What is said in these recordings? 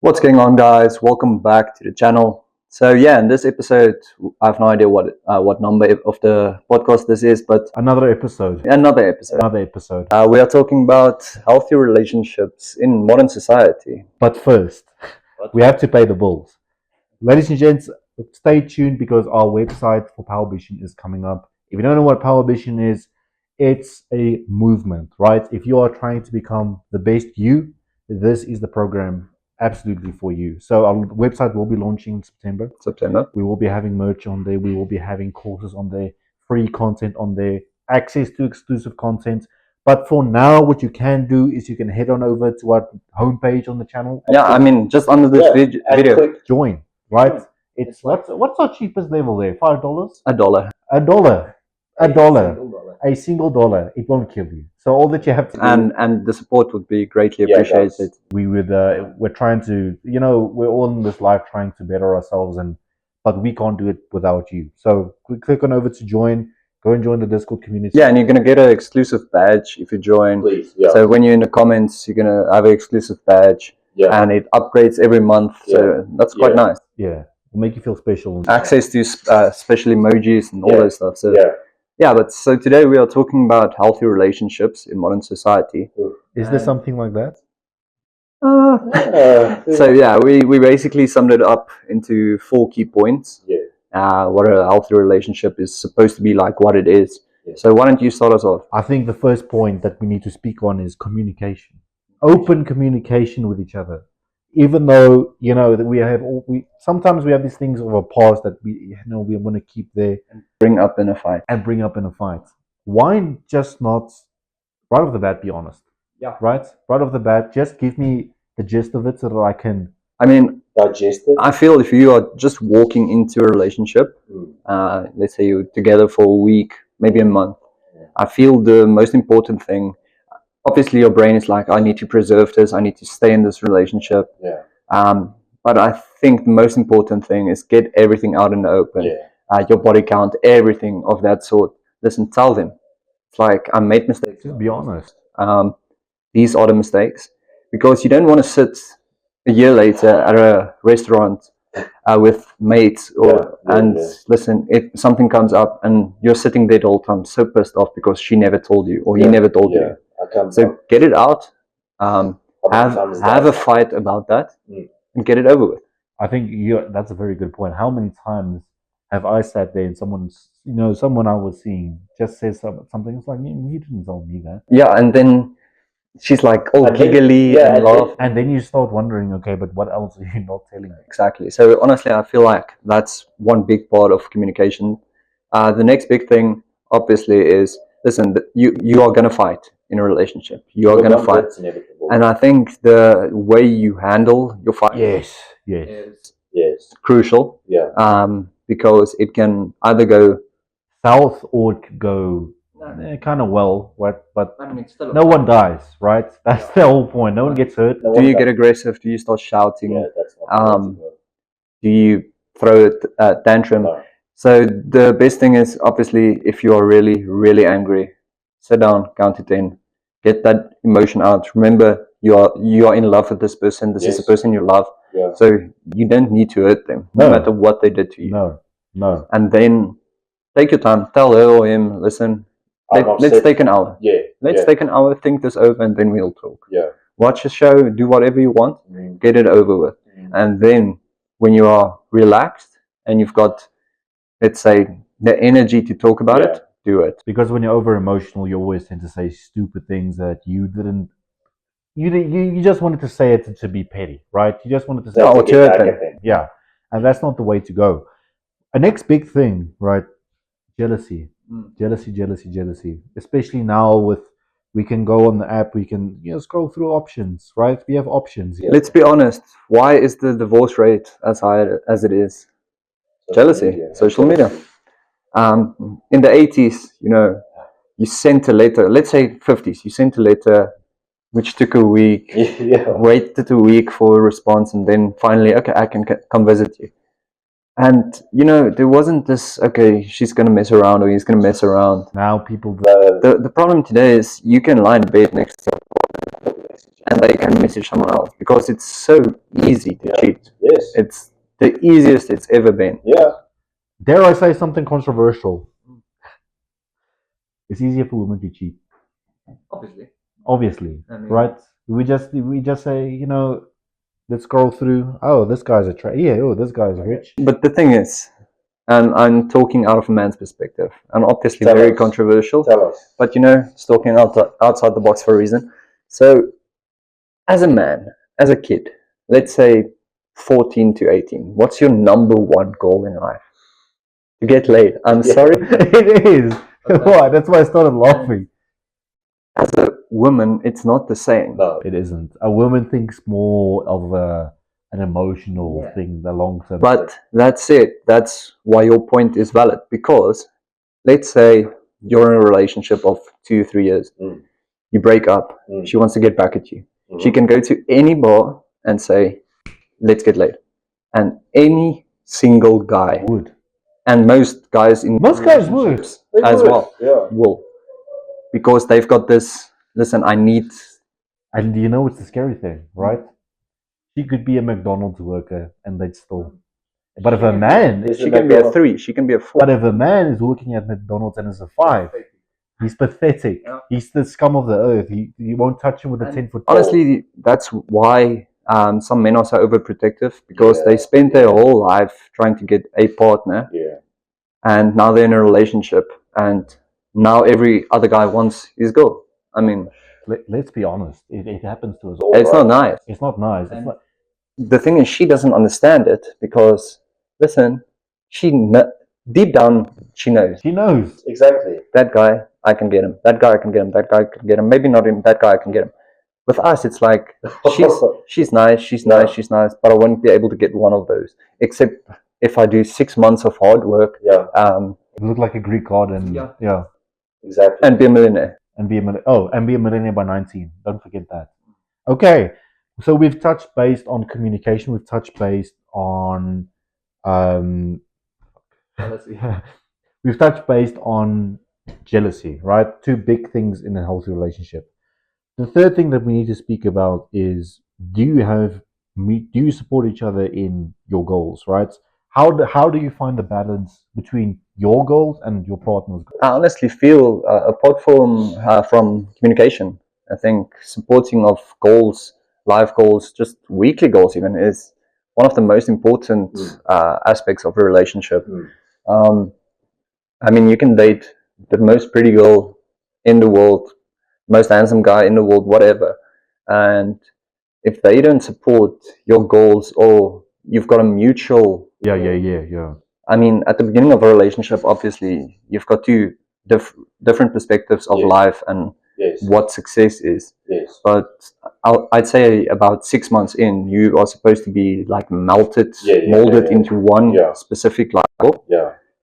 What's going on, guys? Welcome back to the channel. So yeah, in this episode, I have no idea what number of the podcast this is, but Another episode. we are talking about healthy relationships in modern society. But first, we have to pay the bills. Ladies and gents, stay tuned because our website for Power Vision is coming up. If you don't know what Power Vision is, it's a movement, right? If you are trying to become the best you, this is the program absolutely for you. So our website will be launching in September. We will be having merch on there. We will be having courses on there, free content on there, access to exclusive content. But for now, what you can do is you can head on over to our homepage on the channel. Yeah, I mean, just under this video, click join, right? It's what's our cheapest level there? $5? $1. A single dollar. It won't kill you. So all that you have to do, and the support would be greatly appreciated. we're trying to, we're all in this life trying to better ourselves, but we can't do it without you. So click on over to join. Go and join the Discord community. Yeah, and you're gonna get an exclusive badge if you join. Please, yeah. So when you're in the comments, you're gonna have an exclusive badge. Yeah. And it upgrades every month. So that's quite nice. Yeah, will make you feel special. Access to special emojis and all those stuff. So but so today we are talking about healthy relationships in modern society. Is there something like that? So yeah, we basically summed it up into 4 key points. What a healthy relationship is supposed to be like, what it is. So why don't you start us off? I think the first point that we need to speak on is communication. Open communication with each other. Even though, that sometimes we have these things of our past that we want to keep there and bring up in a fight. Why just not right off the bat be honest? Yeah. Right off the bat, just give me the gist of it so that I can digest it. I feel if you are just walking into a relationship, let's say you're together for a week, maybe a month, I feel the most important thing, obviously your brain is like, I need to preserve this, I need to stay in this relationship. But I think the most important thing is get everything out in the open. Your body count, everything of that sort. Listen, tell them. It's like, I made mistakes. Just be honest. These are the mistakes. Because you don't want to sit a year later at a restaurant with mates listen, if something comes up and you're sitting there the whole time so pissed off because she never told you or he never told you. So get it out, have a fight about that and get it over with. I think that's a very good point. How many times have I sat there and someone I was seeing just says something, it's like, you didn't tell me that. Yeah, and then she's like, giggly and laugh. And then you start wondering, okay, but what else are you not telling me? Exactly. So honestly, I feel like that's one big part of communication. The next big thing, obviously, is, listen, you are going to fight in a relationship. You are going to fight. And I think the way you handle your fight is crucial. Because it can either go south or it could go kind of well, but no one dies, right? That's the whole point. No one gets hurt. Do you get aggressive? Do you start shouting? Do you throw a tantrum? No. So the best thing is, obviously, if you are really, really angry, sit down, count to 10, get that emotion out. Remember, you are in love with this person. This is the person you love. So you don't need to hurt them, no matter what they did to you. No. And then take your time. Tell her or him, listen, let's take an hour. Let's take an hour, think this over, and then we'll talk. Watch a show, do whatever you want, get it over with. And then when you are relaxed and you've got, let's say, the energy to talk about it, do it. Because when you're over emotional, you always tend to say stupid things that you didn't. You just wanted to say it to be petty, right? You just wanted to say it. And that's not the way to go. A next big thing, right? Jealousy. Jealousy. Especially now we can go on the app, we can scroll through options, right? We have options. Let's be honest. Why is the divorce rate as high as it is? Jealousy. Social media. In the 80s, you sent a letter. Let's say 50s. You sent a letter which took a week. Waited a week for a response, and then finally, okay, I can come visit you. And there wasn't this, okay, she's gonna mess around or he's gonna mess around. Now people the problem today is you can lie in bed next to and they can message someone else because it's so easy to cheat. Yes. It's the easiest it's ever been. Yeah. Dare I say something controversial? It's easier for women to cheat. Obviously, right? We just say, let's scroll through. Oh, this guy's this guy's rich. But the thing is, and I'm talking out of a man's perspective, and obviously Tell very us. controversial, Tell us. but it's talking outside the box for a reason. So, as a man, as a kid, let's say 14 to 18, what's your number one goal in life? To get laid. I'm sorry. It is. Why? That's why I started laughing. As a woman, it's not the same. No. It isn't. A woman thinks more of an emotional thing, the long term. But that's it. That's why your point is valid. Because let's say you're in a relationship of 2-3 years. Mm. You break up. Mm. She wants to get back at you. Mhm. She can go to any bar and say, let's get laid. And any single guy, would. and most guys in Most guys would. relationships They as would, well, yeah. will. Because they've got this, listen, I need. And you know what's the scary thing, right? She could be a McDonald's worker and they'd still. But if a man, She can be a 3, she can be a 4. but if a man is working at McDonald's and is a 5, he's pathetic. He's the scum of the earth. You won't touch him with a 10-foot pole. Honestly, that's why some men are so overprotective, because they spent their whole life trying to get a partner, and now they're in a relationship, and now every other guy wants his girl. I mean, let's be honest. It happens to us all. it's not nice. It's not nice. It's not. The thing is, she doesn't understand it because, listen, deep down, she knows. She knows. Exactly. That guy, I can get him. That guy, I can get him. That guy, I can get him. Maybe not him. That guy, I can get him. With us, it's like, she's nice, but I won't be able to get one of those. Except if I do 6 months of hard work. Look like a Greek god and Exactly. And be a millionaire. And be a millionaire by 19. Don't forget that. Okay. So we've touched based on communication. We've touched based on we've touched based on jealousy, right? 2 big things in a healthy relationship. The third thing that we need to speak about is, do you support each other in your goals, right? How do you find the balance between your goals and your partner's goals? I honestly feel, apart from communication, I think supporting of goals, life goals, just weekly goals even, is one of the most important aspects of a relationship. I mean, you can date the most pretty girl in the world, most handsome guy in the world, whatever, and if they don't support your goals, or you've got a mutual... Yeah. I mean, at the beginning of a relationship, obviously, you've got 2 different perspectives of life and what success is. But I'd say about 6 months in, you are supposed to be like molded into one specific level.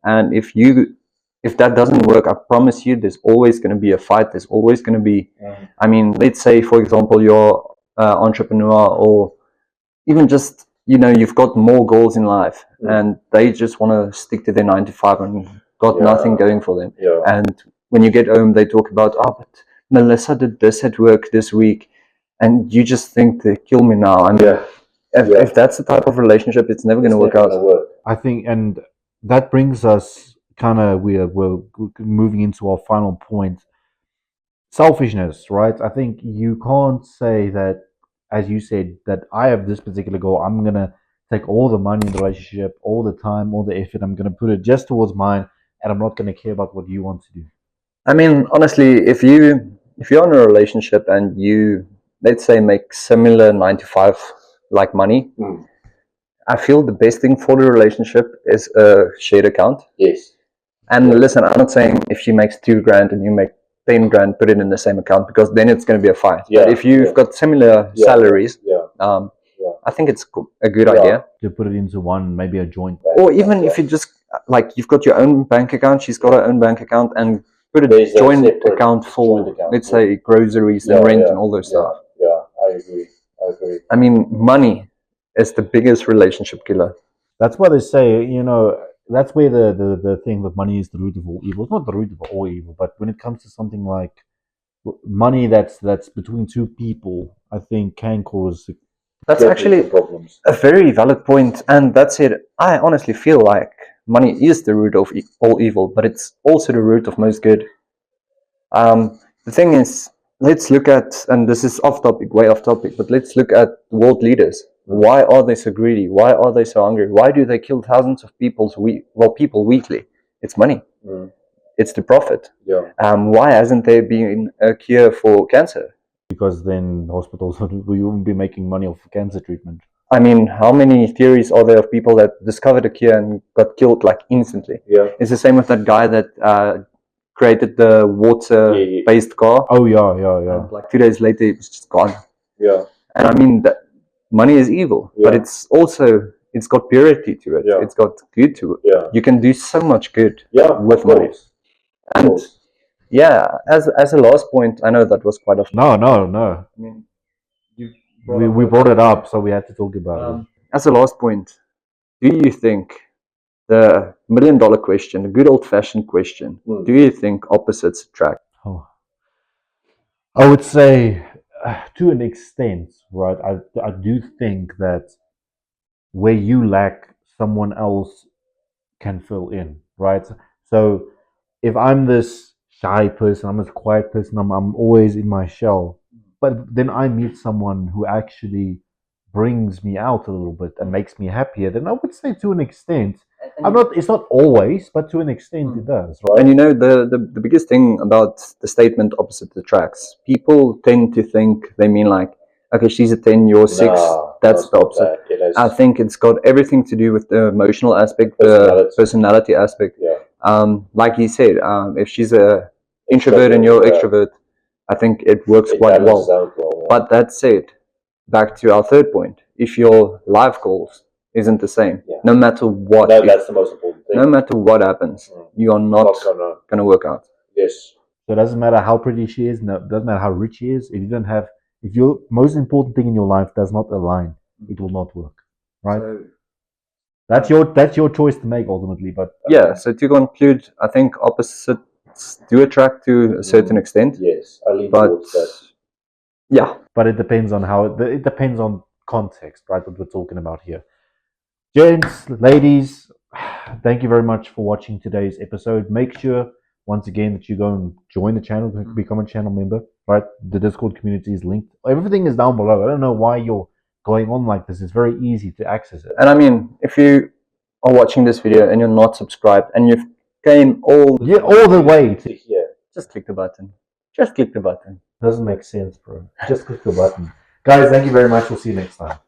And if that doesn't work, I promise you, there's always going to be a fight. There's always going to be, I mean, let's say, for example, you're an entrepreneur, or even just, you've got more goals in life, and they just want to stick to their 9 to 5 and got nothing going for them. And when you get home, they talk about, but Melissa did this at work this week, and you just think, they kill me now. I mean, if that's the type of relationship, it's never going to work out. I think, and that brings us we're moving into our final point. Selfishness, right? I think you can't say that, as you said, that I have this particular goal. I'm going to take all the money in the relationship, all the time, all the effort. I'm going to put it just towards mine, and I'm not going to care about what you want to do. I mean, honestly, if you're in a relationship and you, let's say, make similar 9 to 5 like money, I feel the best thing for the relationship is a shared account. And listen, I'm not saying if she makes $2,000 and you make 10 grand, put it in the same account, because then it's going to be a fight. But if you've got similar salaries, I think it's a good idea to put it into one, maybe a joint. Or even if you just, like, you've got your own bank account, she's got her own bank account, and put a joint account for, let's say, groceries and rent and all those stuff. I agree. I mean, money is the biggest relationship killer. That's why they say, that's where the thing that money is the root of all evil. It's not the root of all evil, but when it comes to something like money that's between two people, I think, can cause. That's Definitely actually some problems. a very valid point, and that's it. I honestly feel like money is the root of all evil, but it's also the root of most good. The thing is, let's look at, and this is off topic, way off topic, but let's look at world leaders. Why are they so greedy? Why are they so hungry? Why do they kill thousands of people weekly? It's money. Mm. It's the profit. Yeah. Why hasn't there been a cure for cancer? Because then hospitals we wouldn't be making money off cancer treatment. I mean, how many theories are there of people that discovered a cure and got killed like instantly? Yeah. It's the same with that guy that created the water-based car. Oh yeah. And like 2 days later, it was just gone. Yeah. And I mean, that money is evil, but Yeah. it's got purity to it. Yeah. It's got good to it. Yeah. You can do so much good Yeah. with money. And yeah, as a last point, I know that was quite off. No. I mean, We brought it up, so we had to talk about it. As a last point, do you think the $1 million question, the good old-fashioned question, do you think opposites attract? Oh. I would say, to an extent, right? I do think that where you lack, someone else can fill in, right? So if I'm this shy person, I'm this quiet person, I'm always in my shell, but then I meet someone who actually brings me out a little bit and makes me happier, then I would say to an extent, it's not always, but to an extent it does, right? And you know, the biggest thing about the statement opposite attracts, people tend to think they mean like, okay, she's a 10, you're 6, that's the opposite. I think it's got everything to do with the emotional aspect, the personality aspect. Yeah. Like he said, if she's a introvert and you're extrovert, I think it works quite well. But that said, back to our third point, if your life goals isn't the same, no matter what, that's the most important thing. no matter what happens, you are not going to work out. Yes. So it doesn't matter how pretty she is, no, it doesn't matter how rich she is. If your most important thing in your life does not align, it will not work, right? So, that's your choice to make ultimately. But yeah. So to conclude, I think opposites do attract to a certain extent. Yes, I lean But towards that. yeah, but it depends on it depends on context, right? What we're talking about here, gents, ladies. Thank you very much for watching today's episode. Make sure once again that you go and join the channel, become a channel member, right? The Discord community is linked. Everything is down below. I don't know why you're going on like this. It's very easy to access it. and I mean, if you are watching this video and you're not subscribed and you've came all the way to here, just click the button. Just click the button. Doesn't make sense, bro. Just click the button. Guys, thank you very much. We'll see you next time.